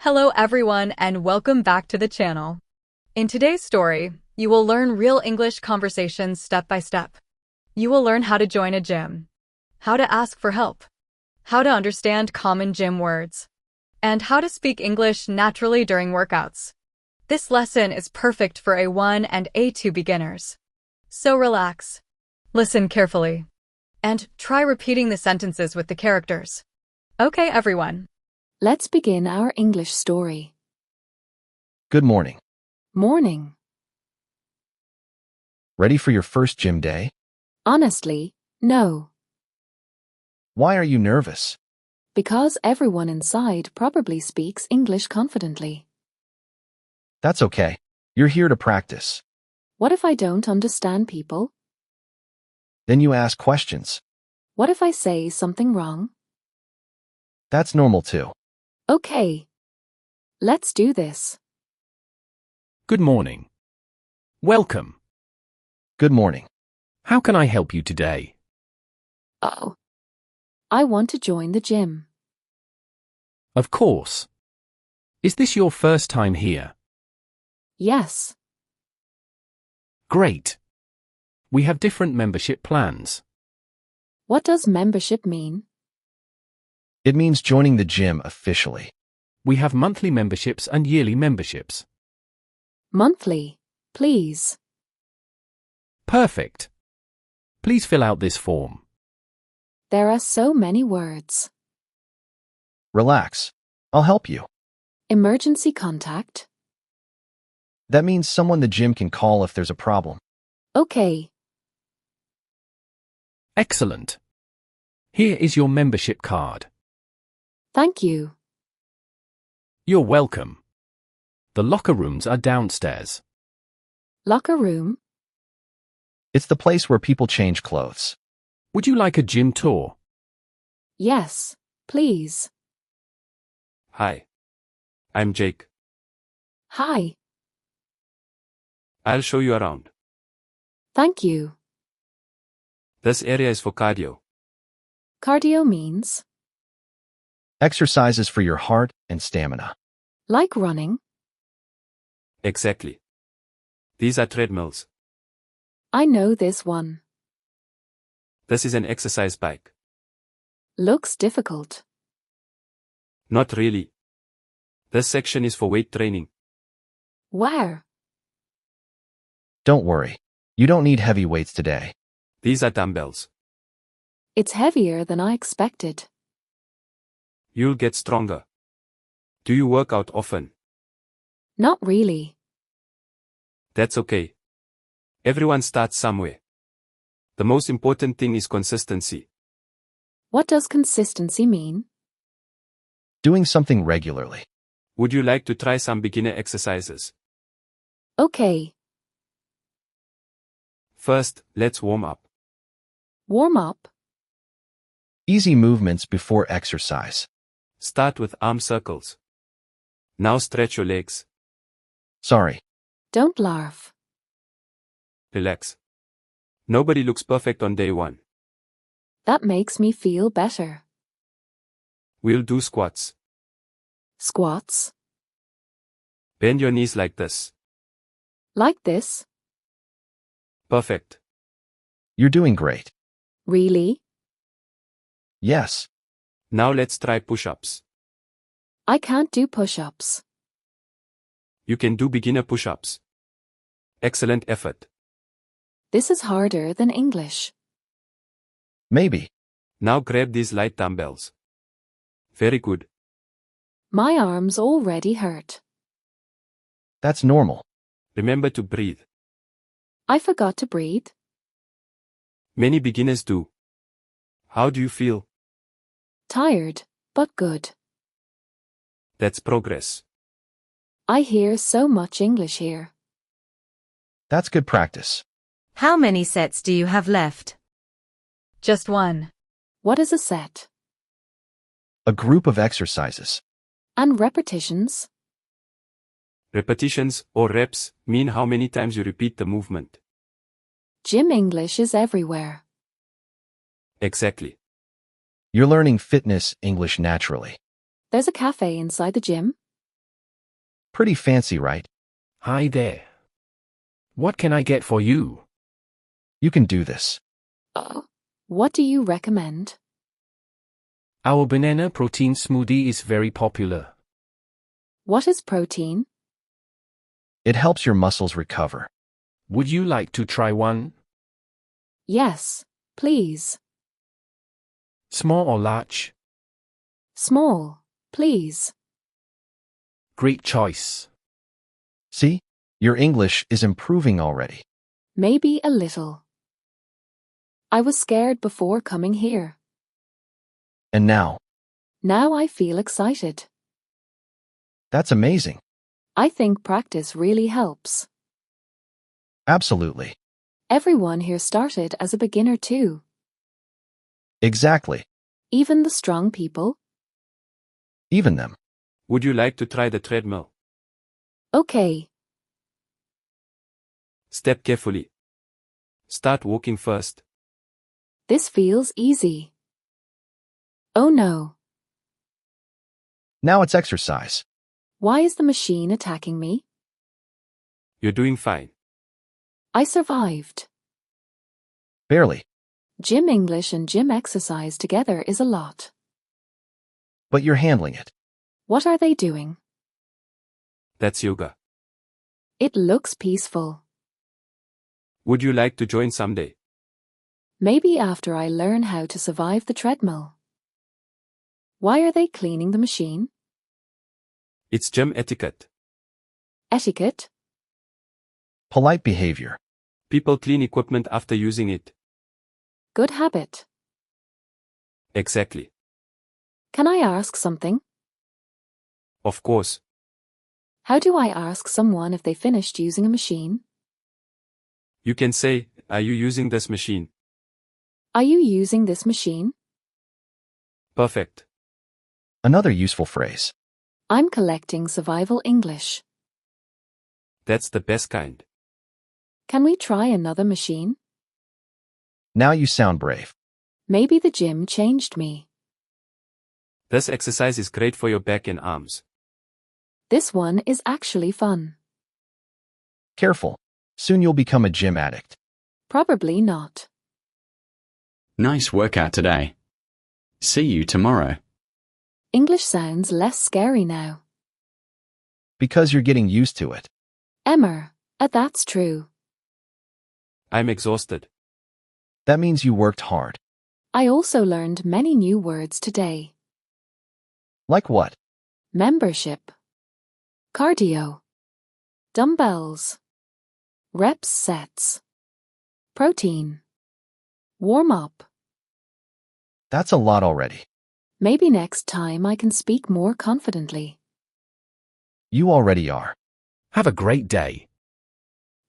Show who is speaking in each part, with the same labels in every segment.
Speaker 1: Hello everyone and welcome back to the channel. In today's story, you will learn real English conversations step by step. You will learn how to join a gym, how to ask for help, how to understand common gym words, and how to speak English naturally during workouts. This lesson is perfect for A1 and A2 beginners. So relax, listen carefully, and try repeating the sentences with the characters. Okay, everyone.
Speaker 2: Let's begin our English story.
Speaker 3: Good morning.
Speaker 2: Morning.
Speaker 3: Ready for your first gym day?
Speaker 2: Honestly, no.
Speaker 3: Why are you nervous?
Speaker 2: Because everyone inside probably speaks English confidently.
Speaker 3: That's okay. You're here to practice.
Speaker 2: What if I don't understand people?
Speaker 3: Then you ask questions.
Speaker 2: What if I say something wrong?
Speaker 3: That's normal too.
Speaker 2: Okay. Let's do this.
Speaker 4: Good morning. Welcome.
Speaker 3: Good morning.
Speaker 4: How can I help you today?
Speaker 2: Oh. I want to join the gym.
Speaker 4: Of course. Is this your first time here?
Speaker 2: Yes.
Speaker 4: Great. We have different membership plans.
Speaker 2: What does membership mean?
Speaker 3: It means joining the gym officially.
Speaker 4: We have monthly memberships and yearly memberships.
Speaker 2: Monthly, please.
Speaker 4: Perfect. Please fill out this form.
Speaker 2: There are so many words.
Speaker 3: Relax. I'll help you.
Speaker 2: Emergency contact.
Speaker 3: That means someone the gym can call if there's a problem.
Speaker 2: Okay.
Speaker 4: Excellent. Here is your membership card.
Speaker 2: Thank you.
Speaker 4: You're welcome. The locker rooms are downstairs.
Speaker 2: Locker room?
Speaker 3: It's the place where people change clothes.
Speaker 4: Would you like a gym tour?
Speaker 2: Yes, please.
Speaker 5: Hi. I'm Jake.
Speaker 2: Hi.
Speaker 5: I'll show you around.
Speaker 2: Thank you.
Speaker 5: This area is for cardio.
Speaker 2: Cardio means?
Speaker 3: Exercises for your heart and stamina.
Speaker 2: Like running?
Speaker 5: Exactly. These are treadmills.
Speaker 2: I know this one.
Speaker 5: This is an exercise bike.
Speaker 2: Looks difficult.
Speaker 5: Not really. This section is for weight training.
Speaker 2: Where?
Speaker 3: Don't worry. You don't need heavy weights today.
Speaker 5: These are dumbbells.
Speaker 2: It's heavier than I expected.
Speaker 5: You'll get stronger. Do you work out often?
Speaker 2: Not really.
Speaker 5: That's okay. Everyone starts somewhere. The most important thing is consistency.
Speaker 2: What does consistency mean?
Speaker 3: Doing something regularly.
Speaker 5: Would you like to try some beginner exercises?
Speaker 2: Okay.
Speaker 5: First, let's warm up.
Speaker 2: Warm up?
Speaker 3: Easy movements before exercise.
Speaker 5: Start with arm circles. Now stretch your legs.
Speaker 3: Sorry.
Speaker 2: Don't laugh.
Speaker 5: Relax. Nobody looks perfect on day one.
Speaker 2: That makes me feel better.
Speaker 5: We'll do squats.
Speaker 2: Squats?
Speaker 5: Bend your knees like this.
Speaker 2: Like this?
Speaker 5: Perfect.
Speaker 3: You're doing great.
Speaker 2: Really?
Speaker 3: Yes.
Speaker 5: Now let's try push-ups.
Speaker 2: I can't do push-ups.
Speaker 5: You can do beginner push-ups. Excellent effort.
Speaker 2: This is harder than English.
Speaker 3: Maybe.
Speaker 5: Now grab these light dumbbells. Very good.
Speaker 2: My arms already hurt.
Speaker 3: That's normal.
Speaker 5: Remember to breathe.
Speaker 2: I forgot to breathe.
Speaker 5: Many beginners do. How do you feel?
Speaker 2: Tired, but good.
Speaker 5: That's progress.
Speaker 2: I hear so much English here.
Speaker 3: That's good practice.
Speaker 6: How many sets do you have left?
Speaker 1: Just one.
Speaker 2: What is a set?
Speaker 3: A group of exercises.
Speaker 2: And repetitions?
Speaker 5: Repetitions, or reps, mean how many times you repeat the movement.
Speaker 2: Gym English is everywhere.
Speaker 5: Exactly.
Speaker 3: You're learning fitness English naturally.
Speaker 2: There's a cafe inside the gym?
Speaker 3: Pretty fancy, right?
Speaker 4: Hi there. What can I get for you?
Speaker 3: You can do this.
Speaker 2: What do you recommend?
Speaker 4: Our banana protein smoothie is very popular.
Speaker 2: What is protein?
Speaker 3: It helps your muscles recover.
Speaker 4: Would you like to try one?
Speaker 2: Yes, please.
Speaker 4: Small or large?
Speaker 2: Small, please.
Speaker 4: Great choice.
Speaker 3: See? Your English is improving already.
Speaker 2: Maybe a little. I was scared before coming here.
Speaker 3: And now,
Speaker 2: Now I feel excited.
Speaker 3: that's amazing.
Speaker 2: I think practice really helps.
Speaker 3: Absolutely.
Speaker 2: Everyone here started as a beginner too.
Speaker 3: Exactly.
Speaker 2: Even the strong people?
Speaker 3: Even them.
Speaker 5: Would you like to try the treadmill?
Speaker 2: Okay.
Speaker 5: Step carefully. Start walking first.
Speaker 2: This feels easy. Oh no.
Speaker 3: Now it's exercise.
Speaker 2: Why is the machine attacking me?
Speaker 5: You're doing fine.
Speaker 2: I survived.
Speaker 3: Barely.
Speaker 2: Gym English and gym exercise together is a lot.
Speaker 3: But you're handling it.
Speaker 2: What are they doing?
Speaker 5: That's yoga.
Speaker 2: It looks peaceful.
Speaker 5: Would you like to join someday?
Speaker 2: Maybe after I learn how to survive the treadmill. Why are they cleaning the machine?
Speaker 5: It's gym etiquette.
Speaker 2: Etiquette?
Speaker 3: Polite behavior.
Speaker 5: People clean equipment after using it.
Speaker 2: Good habit.
Speaker 5: Exactly.
Speaker 2: Can I ask something?
Speaker 5: Of course.
Speaker 2: How do I ask someone if they finished using a machine?
Speaker 5: You can say, are you using this machine?
Speaker 2: Are you using this machine?
Speaker 5: Perfect.
Speaker 3: Another useful phrase.
Speaker 2: I'm collecting survival English.
Speaker 5: That's the best kind.
Speaker 2: Can we try another machine?
Speaker 3: Now you sound brave.
Speaker 2: Maybe the gym changed me.
Speaker 5: This exercise is great for your back and arms.
Speaker 2: This one is actually fun.
Speaker 3: Careful. Soon you'll become a gym addict.
Speaker 2: Probably not.
Speaker 7: Nice workout today. See you tomorrow.
Speaker 2: English sounds less scary now.
Speaker 3: Because you're getting used to it.
Speaker 2: Emma, that's true.
Speaker 5: I'm exhausted.
Speaker 3: That means you worked hard.
Speaker 2: I also learned many new words today.
Speaker 3: Like what?
Speaker 2: Membership. Cardio. Dumbbells. Reps sets. Protein. Warm up.
Speaker 3: That's a lot already.
Speaker 2: Maybe next time I can speak more confidently.
Speaker 3: You already are.
Speaker 4: Have a great day.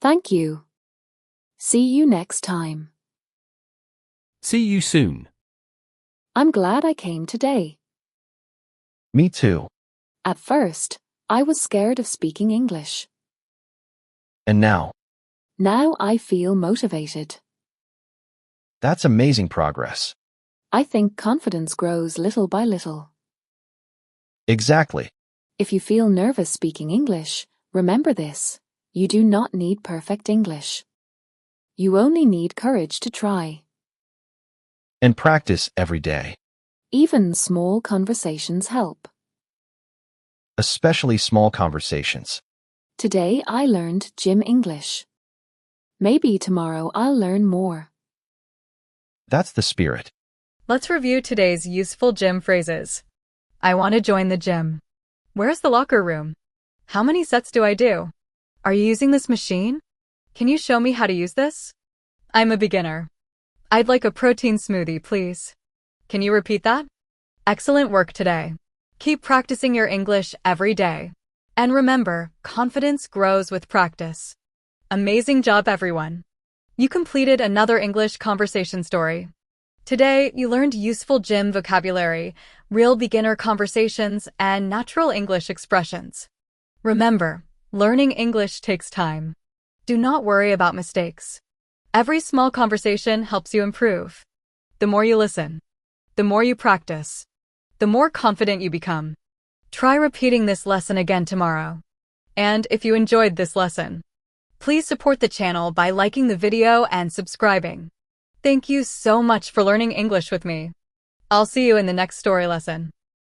Speaker 2: Thank you. See you next time.
Speaker 4: See you soon.
Speaker 2: I'm glad I came today.
Speaker 3: Me too.
Speaker 2: At first, I was scared of speaking English.
Speaker 3: And now,
Speaker 2: Now I feel motivated.
Speaker 3: that's amazing progress.
Speaker 2: I think confidence grows little by little.
Speaker 3: Exactly.
Speaker 2: If you feel nervous speaking English, remember this: you do not need perfect English. You only need courage to try.
Speaker 3: And practice every day.
Speaker 2: Even small conversations help.
Speaker 3: Especially small conversations.
Speaker 2: Today I learned gym English. Maybe tomorrow I'll learn more.
Speaker 3: That's the spirit.
Speaker 1: Let's review today's useful gym phrases. I want to join the gym. Where's the locker room? How many sets do I do? Are you using this machine? Can you show me how to use this? I'm a beginner. I'd like a protein smoothie, please. Can you repeat that? Excellent work today. Keep practicing your English every day. And remember, confidence grows with practice. Amazing job, everyone. You completed another English conversation story. Today, you learned useful gym vocabulary, real beginner conversations, and natural English expressions. Remember, learning English takes time. Do not worry about mistakes. Every small conversation helps you improve. The more you listen, the more you practice, the more confident you become. Try repeating this lesson again tomorrow. And if you enjoyed this lesson, please support the channel by liking the video and subscribing. Thank you so much for learning English with me. I'll see you in the next story lesson.